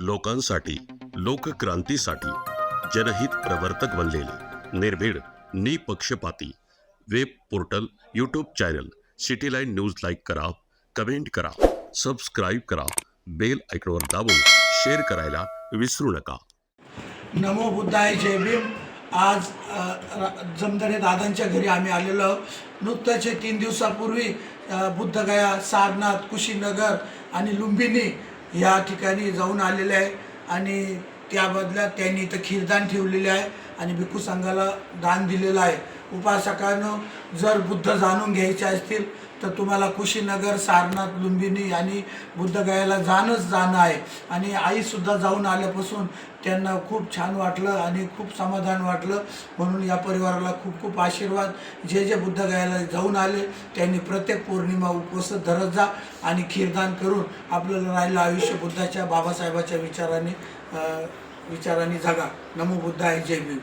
लोकांसाठी, लोकक्रांतीसाठी जनहित प्रवर्तक बनलेले निर्भीड, निपक्षपाती web portal, YouTube channel city line news like करा, कमेंट करा, सबस्क्राईब करा, बेल आयकॉनवर दाबून शेअर करायला विसरू नका। नमो बुद्धाय, जय भीम। आज जमदडे दादांच्या घरी आम्ही आलेलो नुकत्याच 3 दिवसापूर्वी बुद्धगया, सारनाथ, कुशीनगर आणि लुंबिनी या ठिकाणी जाऊन आलेले आहे आणि त्या बदल्यात त्यांनी इथं खीरदान ठेवलेले आहे आणि भिक्खू संघाला दान दिलेलं आहे। उपासकांनो, जर बुद्ध जाणून घ्यायचे असतील तर तुम्हाला कुशीनगर, सारनाथ, लुंबिनी आणि बुद्धगयाला जाणं आहे। आणि आईसुद्धा जाऊन आल्यापासून त्यांना खूप छान वाटलं आणि खूप समाधान वाटलं, म्हणून या परिवाराला खूप खूप आशीर्वाद। जे बुद्धगयाला जाऊन आले त्यांनी प्रत्येक पौर्णिमा उपवास धरत जा आणि खीरदान करून आपल्याला राहिलं आयुष्य बुद्धाच्या, बाबासाहेबाच्या विचारांनी जगा। नमो बुद्धाय, जय भीम।